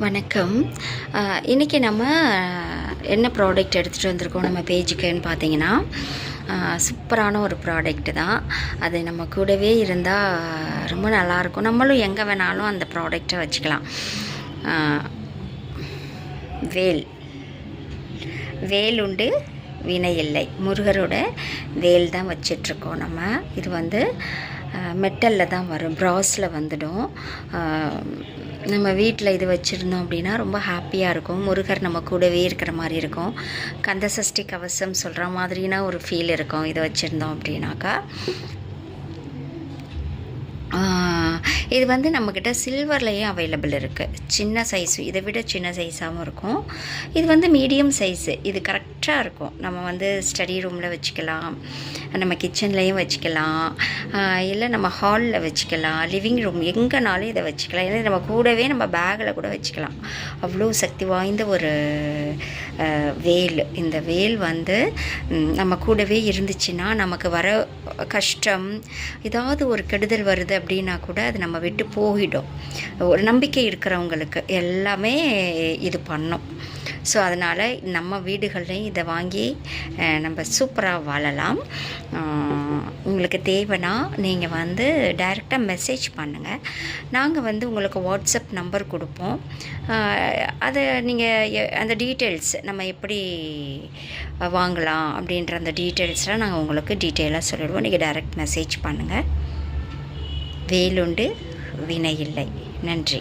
வணக்கம். இன்றைக்கி நம்ம என்ன ப்ராடக்ட் எடுத்துகிட்டு வந்திருக்கோம் நம்ம பேஜுக்குன்னு பார்த்தீங்கன்னா, சூப்பரான ஒரு ப்ராடக்ட்டு தான். அது நம்ம கூடவே இருந்தால் ரொம்ப நல்லாயிருக்கும். நம்மளும் எங்கே வேணாலும் அந்த ப்ராடக்டை வச்சுக்கலாம். வேல் வேல் உண்டு வினை இல்லை. முருகரோட வேல் தான் வச்சிட்ருக்கோம் நம்ம. இது வந்து மெட்டலில் தான் வரும், ப்ராஸில் வந்துடும். நம்ம வீட்டில் இது வச்சுருந்தோம் அப்படின்னா ரொம்ப ஹாப்பியாக இருக்கும். முருகர் நம்ம கூடவே இருக்கிற மாதிரி இருக்கும். கந்தசஷ்டி கவசம் சொல்கிற மாதிரினா ஒரு ஃபீல் இருக்கும் இது வச்சுருந்தோம் அப்படின்னாக்கா. இது வந்து நம்மக்கிட்ட சில்வர்லேயும் அவைலபிள் இருக்குது. சின்ன சைஸு, இதை விட சின்ன சைஸாகவும் இருக்கும். இது வந்து மீடியம் சைஸு. இது கரெக்டாக இருக்கும். நம்ம வந்து ஸ்டடி ரூமில் வச்சுக்கலாம், நம்ம கிச்சன்லேயும் வச்சுக்கலாம், இல்லை நம்ம ஹாலில் வச்சுக்கலாம், லிவிங் ரூம் எங்கேனாலும் இதை வச்சுக்கலாம். இல்லை நம்ம கூடவே நம்ம பேக்கில் கூட வச்சுக்கலாம். அவ்வளோ சக்தி வாய்ந்த ஒரு வேல். இந்த வேல் வந்து நம்ம கூடவே இருந்துச்சுன்னா நமக்கு வர கஷ்டம், ஏதாவது ஒரு கெடுதல் வருது அப்படின்னா கூட அது நம்ம விட்டு போயிடும். ஒரு நம்பிக்கை இருக்கிறவங்களுக்கு எல்லாமே இது பண்ணும். ஸோ அதனால் நம்ம வீடுகள்லையும் இதை வாங்கி நம்ம சூப்பராக வாழலாம். உங்களுக்கு தேவைன்னா நீங்கள் வந்து டைரெக்டாக மெசேஜ் பண்ணுங்கள். நாங்கள் வந்து உங்களுக்கு வாட்ஸ்அப் நம்பர் கொடுப்போம். அதை நீங்கள் அந்த டீட்டெயில்ஸ் நம்ம எப்படி வாங்கலாம் அப்படின்ற அந்த டீட்டெயில்ஸ்லாம் நாங்கள் உங்களுக்கு டீட்டெயிலாக சொல்லிடுவோம். நீங்கள் டைரெக்ட் மெசேஜ் பண்ணுங்கள். வேலுண்டு வினை இல்லை. நன்றி.